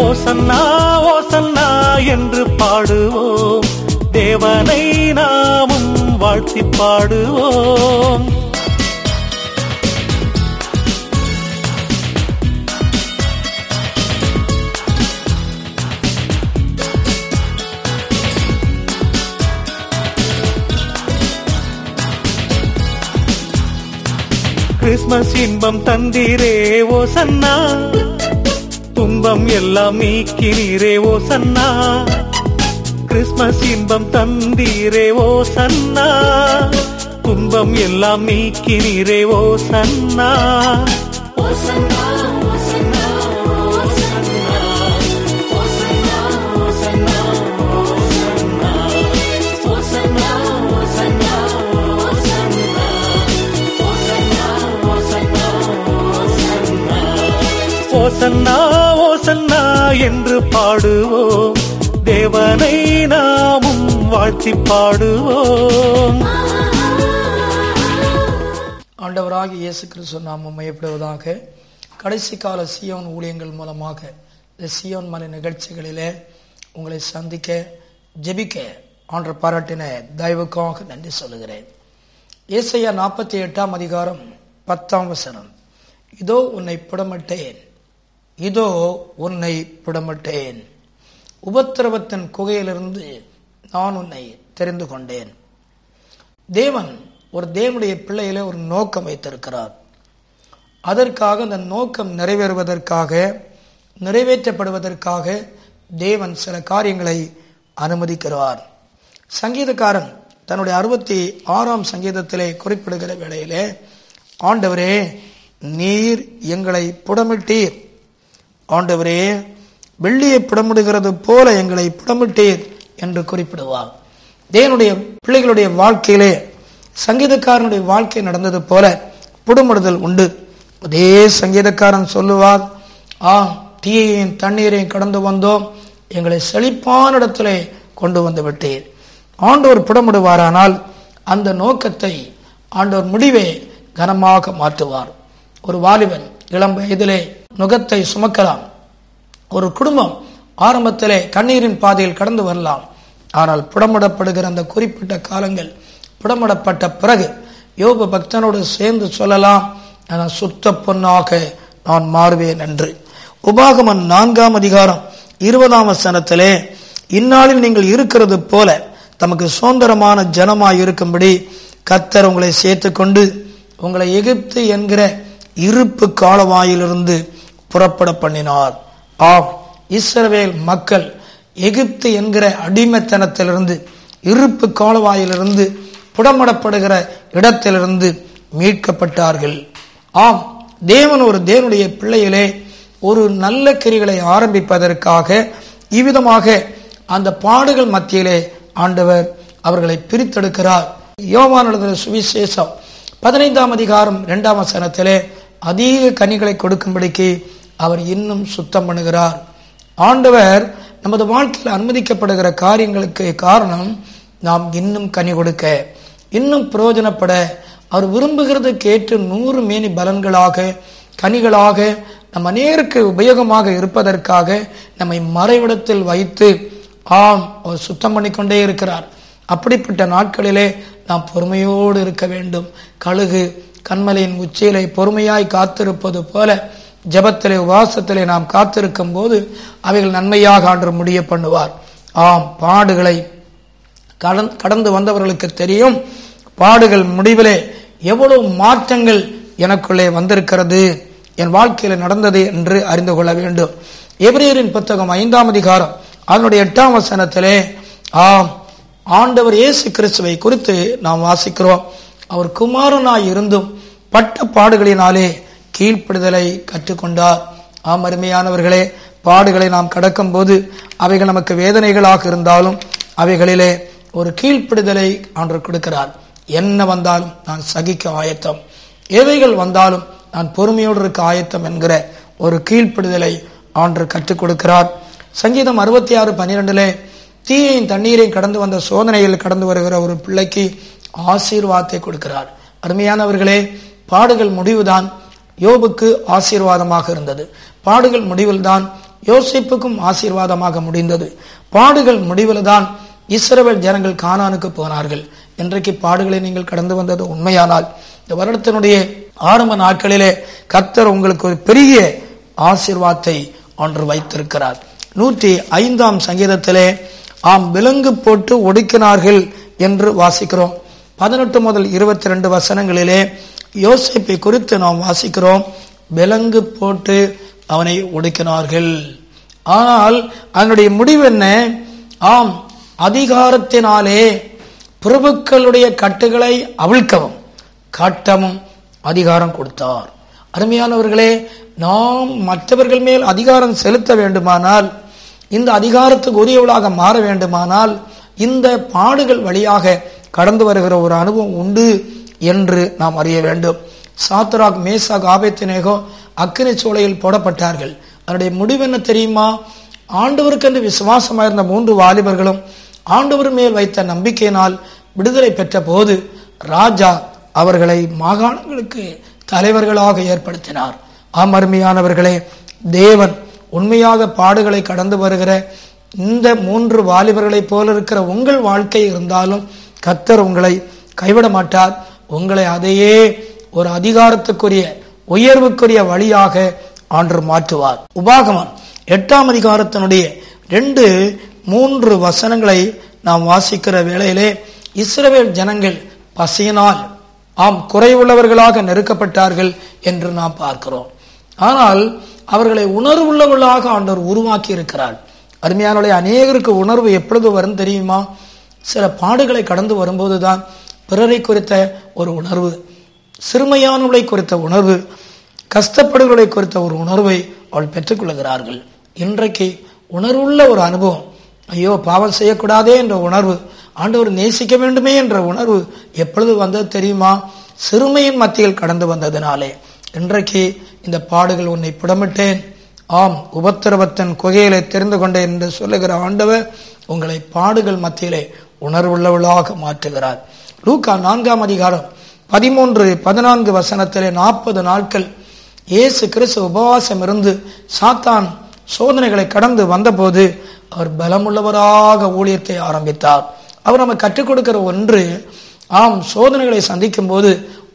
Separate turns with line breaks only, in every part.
ஓசன்னா ஓசன்னா என்று பாடுவோம், தேவனை நாமும் வாழ்த்தி பாடுவோம். கிறிஸ்மஸ் இன்பம் தந்தீரே ஓசன்னா, துன்பம் எல்லாம் நீக்கினீரே ஓசன்னா. கிறிஸ்மஸ் இன்பம் தந்தீரே ஓசன்னா, துன்பம் எல்லாம் நீக்கினீரே ஓசன்னா. ஓசன்னா ஓசன்னா என்று பாடுவோம், தேவனை நாமும் வாழ்த்தி பாடுவோம்.
ஆண்டவராகிய இயேசு கிறிஸ்து நாமம் மையப்படுவதாக. கடைசி கால சியோன் ஊழியங்கள் மூலமாக இந்த சியோன் மலை நிகழ்ச்சிகளிலே உங்களை சந்திக்க ஜெபிக்க ஆண்டவர் பாராட்டின தயவுக்காக நன்றி சொல்லுகிறேன். ஏசாயா 48 அதிகாரம் 10 இதோ உன்னை புடமிட்டேன், இதோ உன்னை புடமிட்டேன், உபத்திரவத்தின் குகையிலிருந்து நான் உன்னை தெரிந்து கொண்டேன். தேவன் ஒரு தேவனுடைய பிள்ளையில ஒரு நோக்கம் வைத்திருக்கிறார். அதற்காக அந்த நோக்கம் நிறைவேற்றப்படுவதற்காக தேவன் சில காரியங்களை அனுமதிக்கிறார். சங்கீதக்காரன் தன்னுடைய 66 சங்கீதத்திலே குறிப்பிடுகிற வேளையிலே, ஆண்டவரே நீர் எங்களை புடமிட்டீர், ஆண்டவரே வெள்ளியை புடமிடுகிறது போல எங்களை புடமிட்டீர் என்று குறிப்பிடுவார். தேவனுடைய பிள்ளைகளுடைய வாழ்க்கையிலே சங்கீதக்காரனுடைய வாழ்க்கை நடந்தது போல புடமிடுதல் உண்டு. அதே சங்கீதக்காரன் சொல்லுவார், தீயையும் தண்ணீரையும் கடந்து வந்தோம், எங்களை செழிப்பான இடத்திலே கொண்டு வந்து விட்டீர். ஆண்டவர் புடமிடுவாரானால் அந்த நோக்கத்தை ஆண்டவர் முடிவே கனமாக மாற்றுவார். ஒரு வாலிபன் இளம் வயதிலே நுகத்தை சுமக்கலாம். ஒரு குடும்பம் ஆரம்பத்திலே கண்ணீரின் பாதையில் கடந்து வரலாம். ஆனால் புடமிடப்படுகிற அந்த குறிப்பிட்ட காலங்கள் புடமிடப்பட்ட பிறகு யோபு பக்தனோடு சேர்ந்து சொல்லலாம், நான் சுத்த பொன்னாக நான் மாறுவேன் என்று. உபாகமம் 4 அதிகாரம் 20 இந்நாளில் நீங்கள் இருக்கிறது போல தமக்கு சுதந்திரமான ஜனமாய் இருக்கும்படி கர்த்தர் உங்களை சேர்த்துக்கொண்டு உங்களை எகிப்து என்கிற இருப்பு காலவாயிலிருந்து புறப்பட பண்ணினார். இஸ்ரவேல் மக்கள் எகிப்து என்கிற அடிமைத்தனத்திலிருந்து இருப்பு காலவாயிலிருந்து புடமிடப்படுகிற இடத்திலிருந்து மீட்கப்பட்டார்கள். தேவன் ஒரு தேவனுடைய பிள்ளையிலே ஒரு நல்ல கிரிகளை ஆரம்பிப்பதற்காக இவ்விதமாக அந்த பாடுகள் மத்தியிலே ஆண்டவர் அவர்களை பிரித்தெடுக்கிறார். யோவான் எழுதின சுவிசேஷம் 15 அதிகாரம் 2 அதிக கனிகளை கொடுக்கும்படிக்கு அவர் இன்னும் சுத்தம் பண்ணுகிறார். ஆண்டவர் நமது வாழ்க்கையில் அனுமதிக்கப்படுகிற காரியங்களுக்கு காரணம் நாம் இன்னும் கனி கொடுக்க, இன்னும் பிரயோஜனப்பட, அவர் விரும்புகிறதுக்கு ஏற்று 100 மேனி பலன்களாக கனிகளாக நம் அநேருக்கு உபயோகமாக இருப்பதற்காக நம்மை மறைவிடத்தில் வைத்து அவர் சுத்தம் பண்ணிக்கொண்டே இருக்கிறார். அப்படிப்பட்ட நாட்களிலே நாம் பொறுமையோடு இருக்க வேண்டும். கழுகு கண்மலையின் உச்சியிலே பொறுமையாய் காத்திருப்பது போல ஜபத்திலே உபவாசத்திலே நாம் காத்திருக்கும் போது அவைகள் நன்மையாக ஆண்டவர் முடிய பண்ணுவார். பாடுகளை கடந்து வந்தவர்களுக்கு தெரியும், பாடுகள் முடிவிலே எவ்வளவு மாற்றங்கள் எனக்குள்ளே வந்திருக்கிறது, என் வாழ்க்கையில் நடந்தது என்று அறிந்து கொள்ள வேண்டும். எபிரேயரின் புத்தகம் 5 அதிகாரம் அதனுடைய 8 ஆண்டவர் இயேசு கிறிஸ்துவை குறித்து நாம் வாசிக்கிறோம். அவர் குமாரனாய் இருந்தும் பட்ட பாடுகளினாலே கீழ்ப்படுதலை கற்றுக்கொண்டார். அருமையானவர்களே, பாடுகளை நாம் கடக்கும் போது அவைகள் நமக்கு வேதனைகளாக இருந்தாலும் அவைகளிலே ஒரு கீழ்ப்படுதலை ஆண்டவர் கொடுக்கிறார். என்ன வந்தாலும் நான் சகிக்க ஆயத்தம், எவைகள் வந்தாலும் நான் பொறுமையோடு இருக்க ஆயத்தம் என்கிற ஒரு கீழ்ப்படுதலை ஆண்டவர் கற்றுக் கொடுக்கிறார். சங்கீதம் 66:12 தீயையும் தண்ணீரையும் கடந்து வந்த சோதனையில் கடந்து வருகிற ஒரு பிள்ளைக்கு ஆசீர்வாதத்தை கொடுக்கிறார். அருமையானவர்களே, பாடுகள் முடிவுதான் யோபுக்கு ஆசீர்வாதமாக இருந்தது. பாடுகள் முடிவில் தான் யோசேப்புக்கும் ஆசீர்வாதமாக முடிந்தது. பாடுகள் முடிவில் தான் இஸ்ரவேல் ஜனங்கள் கானானுக்கு போனார்கள். இன்றைக்கு பாடுகளை நீங்கள் கடந்து வந்தது உண்மையானால் இந்த வருடத்தினுடைய ஆரம்ப நாட்களிலே கர்த்தர் உங்களுக்கு ஒரு பெரிய ஆசீர்வாதத்தை ஒன்று வைத்திருக்கிறார். 105ஆம் சங்கீதத்திலே விலங்கு போட்டு ஒடுக்கினார்கள் என்று வாசிக்கிறோம். 18 முதல் 22 வசனங்களிலே யோசேப்பை குறித்து நாம் வாசிக்கிறோம். விலங்கு போட்டு அவனை ஒடுக்கினார்கள். ஆனால் அதனுடைய முடிவு என்ன? அதிகாரத்தினாலே பிரபுக்களுடைய கட்டுகளை அவிழ்க்கவும் கட்டவும் அதிகாரம் கொடுத்தார். அருமையானவர்களே, நாம் மற்றவர்கள் மேல் அதிகாரம் செலுத்த வேண்டுமானால், இந்த அதிகாரத்துக்கு உரியவளாக மாற வேண்டுமானால், இந்த பாடுகள் வழியாக கடந்து வருகிற ஒரு அனுபவம் உண்டு என்று நாம் அறிய வேண்டும். சாத்ராக், மேசாக், ஆபேத்நேகோ அக்கினி சூளையில் போடப்பட்டார்கள். அதனுடைய முடிவு என்ன தெரியுமா? ஆண்டவருக்கென்று விசுவாசமாயிருந்த 3 வாலிபர்களும் ஆண்டவர் மேல் வைத்த நம்பிக்கையினால் விடுதலை பெற்ற போது ராஜா அவர்களை மாகாணங்களுக்கு தலைவர்களாக ஏற்படுத்தினார். அருமையானவர்களே, தேவன் உண்மையாக பாடுகளை கடந்து வருகிற இந்த 3 வாலிபர்களைப் போல இருக்கிற உங்கள் வாழ்க்கை இருந்தாலும் கர்த்தர் உங்களை கைவிட மாட்டார். உங்களை அதையே ஒரு அதிகாரத்துக்குரிய உயர்வுக்குரிய வழியாக ஆண்டவர் மாற்றுவார். உபாகமம் 8ஆம் அதிகாரத்தினுடைய 2-3 வசனங்களை நாம் வாசிக்கிற வேளையிலே இஸ்ரவேல் ஜனங்கள் பசியினால் குறைவுள்ளவர்களாக நெருக்கப்பட்டார்கள் என்று நாம் பார்க்கிறோம். ஆனால் அவர்களை உணர்வுள்ளவர்களாக ஆண்டவர் உருவாக்கி இருக்கிறார். அருமையானவர்களே, அநேகருக்கு உணர்வு எப்பொழுது வரும் தெரியுமா? சில பாடுகளை கடந்து வரும்போதுதான் பிறரை குறித்த ஒரு உணர்வு, சிறுமையானவர்களை குறித்த உணர்வு, கஷ்டப்படுகளை குறித்த ஒரு உணர்வை அவள் பெற்றுக்கொள்கிறார்கள். இன்றைக்கு உணர்வுள்ள ஒரு அனுபவம், ஐயோ பாவம் செய்யக்கூடாதே என்ற உணர்வு, ஆண்டவர் நேசிக்க வேண்டுமே என்ற உணர்வு எப்பொழுது வந்தது தெரியுமா? சிறுமையின் மத்தியில் கடந்து வந்ததினாலே. இன்றைக்கு இந்த பாடுகள் உன்னை புடமிட்டேன், உபத்திரவத்தின் குகையிலே தெரிந்து கொண்டேன் என்று சொல்லுகிற ஆண்டவர் உங்களை பாடுகள் மத்தியிலே உணர்வுள்ளவளாக மாற்றுகிறார். லூக்கா 4ஆம் அதிகாரம் 13-14 வசனத்திலே 40 நாட்கள் இயேசு கிறிஸ்து உபவாசம் இருந்து சாத்தான் சோதனைகளை கடந்து வந்தபோது அவர் பலமுள்ளவராக ஊழியத்தை ஆரம்பித்தார். அவர் நம்ம கற்றுக் கொடுக்கிற ஒன்று, சோதனைகளை சந்திக்கும் போது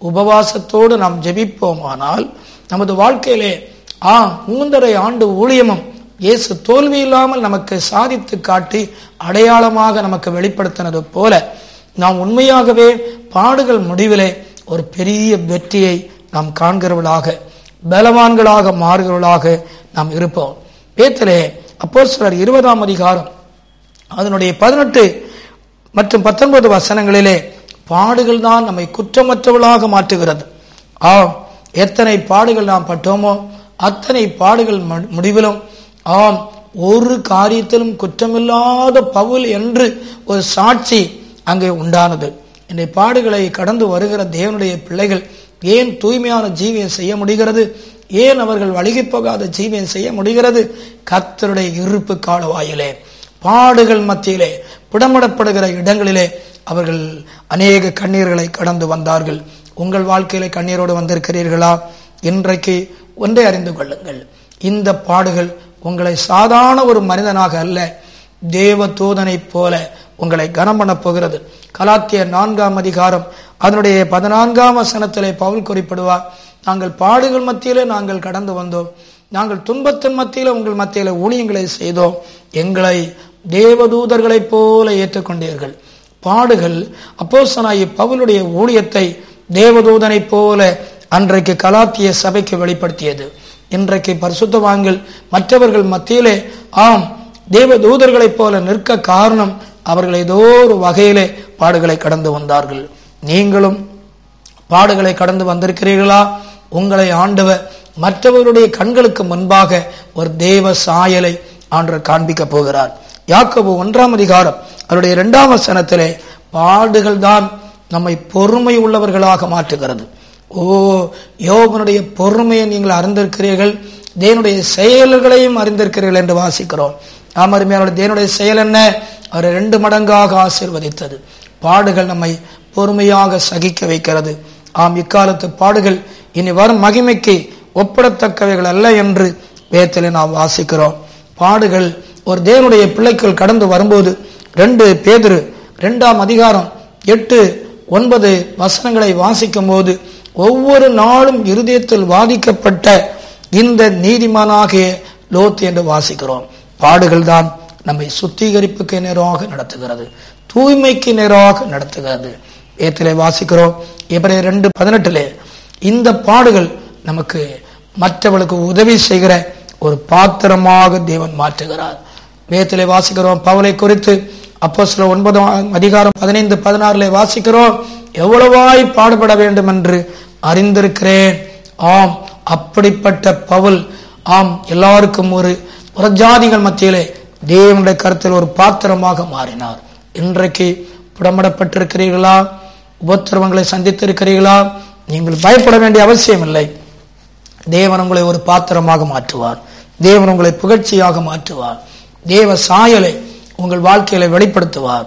உபவாசத்தோடு நாம் ஜெபிப்போமானால் நமது வாழ்க்கையிலே 3.5 ஆண்டு ஊழியமும் இயேசு தோல்வி இல்லாமல் நமக்கு சாதித்து காட்டி அடையாளமாக நமக்கு வெளிப்படுத்தினது போல நாம் உண்மையாகவே பாடுகள் முடிவிலே ஒரு பெரிய வெற்றியை நாம் காண்கிறவர்களாக, பலவான்களாக மாறுகிறவர்களாக நாம் இருப்போம். பேதுரு அப்போஸ்தலர் 20ஆம் அதிகாரம் அதனுடைய 18 மற்றும் 19 வசனங்களிலே பாடுகள் தான் நம்மை குற்றமற்றவர்களாக மாற்றுகிறது. எத்தனை பாடுகள் நாம் பட்டோமோ அத்தனை பாடுகள் முடிவிலும் ஒரு காரியத்திலும் குற்றமில்லாத பவுல் என்று ஒரு சாட்சி அங்கே உண்டானது. இந்த பாடுகளை கடந்து வருகிற தேவனுடைய பிள்ளைகள் ஏன் தூய்மையான ஜீவியம் செய்ய முடிகிறது? ஏன் அவர்கள் வழுகி போகாத ஜீவியம் செய்ய முடிகிறது? கர்த்தருடைய இருப்பு காலவாயிலே, பாடுகள் மத்தியிலே, புடமிடப்படுகிற இடங்களிலே அவர்கள் அநேக கண்ணீர்களை கடந்து வந்தார்கள். உங்கள் வாழ்க்கையிலே கண்ணீரோடு வந்திருக்கிறீர்களா? இன்றைக்கு ஒன்றை அறிந்து கொள்ளுங்கள், இந்த பாடுகள் உங்களை சாதாரண ஒரு மனிதனாக அல்ல, தேவ தூதனை போல உங்களை கனம் பண்ண போகிறது. கலாத்தியர் 4ஆம் அதிகாரம் அதனுடைய 14ஆம் வசனத்திலே பவுல் குறிப்பிடுவார், நாங்கள் பாடுகள் மத்தியிலே நாங்கள் கடந்து வந்தோம், நாங்கள் துன்பத்தின் மத்தியில உங்கள் மத்தியில ஊழியங்களை செய்தோம், எங்களை தேவதூதர்களைப் போல ஏற்றுக்கொண்டீர்கள். பாடுகள் அப்போஸ்தலனாகிய பவுலுடைய ஊழியத்தை தேவதூதனை போல அன்றைக்கு கலாத்திய சபைக்கு வெளிப்படுத்தியது. இன்றைக்கு பரிசுத்தவான்கள் மற்றவர்கள் மத்தியிலே தேவதூதர்களைப் போல நிற்க காரணம் அவர்கள் ஏதோ ஒரு வகையிலே பாடுகளை கடந்து வந்தார்கள். நீங்களும் பாடுகளை கடந்து வந்திருக்கிறீர்களா? உங்களை ஆண்டவர் மற்றவர்களுடைய கண்களுக்கு முன்பாக ஒரு தேவ சாயலை ஆண்டவர் காண்பிக்க போகிறார். யாக்கோபு 1ஆம் அதிகாரம் அவருடைய 2ஆம் வசனத்திலே பாடுகள் தான் நம்மை பொறுமை உள்ளவர்களாக மாற்றுகிறது. யோபனுடைய பொறுமையை நீங்கள் அறிந்திருக்கிறீர்கள், தேவனுடைய செயல்களையும் அறிந்திருக்கிறீர்கள் என்று வாசிக்கிறோம். அருமையானவர்களே, தேவனுடைய செயல் என்ன? அவரை 2 மடங்காக ஆசீர்வதித்தது. பாடுகள் நம்மை பொறுமையாக சகிக்க வைக்கிறது. இக்காலத்து பாடுகள் இனி வரும் மகிமைக்கு ஒப்பிடத்தக்கவைகள் அல்ல என்று வேதத்திலே நாம் வாசிக்கிறோம். பாடுகள் ஒரு தேவனுடைய பிள்ளைகள் கடந்து வரும்போது 2 பேதுரு 2ஆம் அதிகாரம் 8-9 வசனங்களை வாசிக்கும் போது ஒவ்வொரு நாளும் இருதயத்தில் வாதிக்கப்பட்ட இந்த நீதிமானாகிய லோத் என்று வாசிக்கிறோம். பாடுகள் தான் நம்மை சுத்திகரிப்புக்கு நேராக நடத்துகிறது, தூய்மைக்கு நேராக நடத்துகிறது. வேதத்திலே வாசிக்கிறோம் எபிரேயர் 2:18 இந்த பாடுகள் நமக்கு மற்றவர்களுக்கு உதவி செய்கிற ஒரு பாத்திரமாக தேவன் மாற்றுகிறார். வேதத்திலே வாசிக்கிறோம் பவுலை குறித்து அப்போஸ்தலர் 9ஆம் அதிகாரம் 15-16 வாசிக்கிறோம், எவ்வளவாய் பாடுபட வேண்டும் என்று அறிந்திருக்கிறேன். ஆம், அப்படிப்பட்ட பவுல் எல்லாருக்கும் ஒரு புறஜாதிகள் மத்தியிலே தேவனுடைய கருத்தில் ஒரு பாத்திரமாக மாறினார். இன்றைக்கு புடமிடப்பட்டிருக்கிறீர்களா? உபத்திரவங்களை சந்தித்திருக்கிறீர்களா? நீங்கள் பயப்பட வேண்டிய அவசியம் இல்லை. தேவன் உங்களை ஒரு பாத்திரமாக மாற்றுவார். தேவன் உங்களை புகழ்ச்சியாக மாற்றுவார். தேவ சாயலை உங்கள் வாழ்க்கையில வெளிப்படுத்துவார்.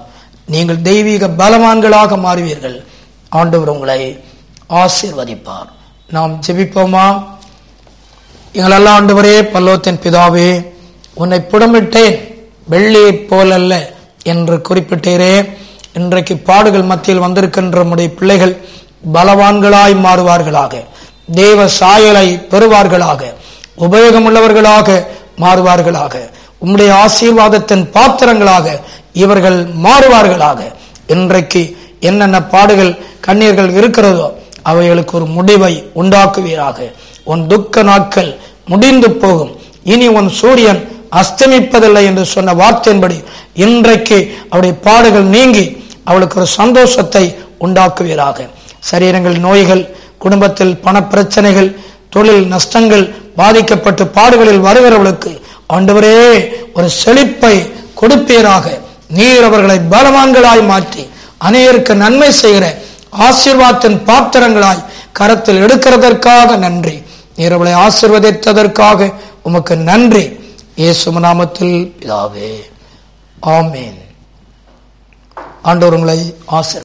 நீங்கள் தெய்வீக பலவான்களாக மாறுவீர்கள். ஆண்டவர் உங்களை ஆசீர்வதிப்பார். நாம் ஜெபிப்போமா? எங்கள் அல்ல ஆண்டவரே, பரலோகத்தின் பிதாவே, உன்னை புடமிட்டேன் வெள்ளியை போலல்ல என்று குறிப்பிட்டீரே. இன்றைக்கு பாடுகள் மத்தியில் வந்திருக்கின்ற நம்முடைய பிள்ளைகள் பலவான்களாய் மாறுவார்களாக, தேவ சாயலை பெறுவார்களாக, உபயோகமுள்ளவர்களாக மாறுவார்களாக, உம்முடைய ஆசீர்வாதத்தின் பாத்திரங்களாக இவர்கள் மாறுவார்களாக. இன்றைக்கு என்னென்ன பாடுகள் கண்ணீர்கள் இருக்கிறதோ அவைகளுக்கு ஒரு முடிவை உண்டாக்குவீராக. உன் துக்க நாட்கள் முடிந்து போகும், இனி உன் சூரியன் அஸ்தமிப்பதில்லை என்று சொன்ன வார்த்தையின்படி இன்றைக்கு அவருடைய பாடுகள் நீங்கி அவளுக்கு ஒரு சந்தோஷத்தை உண்டாக்குவீராக. சரீரங்கள் நோய்கள், குடும்பத்தில் பண பிரச்சனைகள், தொழில் நஷ்டங்கள் பாதிக்கப்பட்டு பாடுகளில் வருகிறவர்களுக்கு ஆண்டவரே ஒரு செழிப்பை கொடுப்பீராக. நீர் அவர்களை பலவான்களாய் மாற்றி அநேகருக்கு நன்மை செய்கிற ஆசீர்வாதத்தின் பாத்திரங்களாய் கரத்தில் எடுக்கிறதற்காக நன்றி. நீர் அவளை ஆசீர்வதித்ததற்காக உமக்கு நன்றி. இயேசு நாமத்தில் பிதாவே, ஆமென். ஆண்டவர் உங்களை ஆசீர்வதிப்பார்.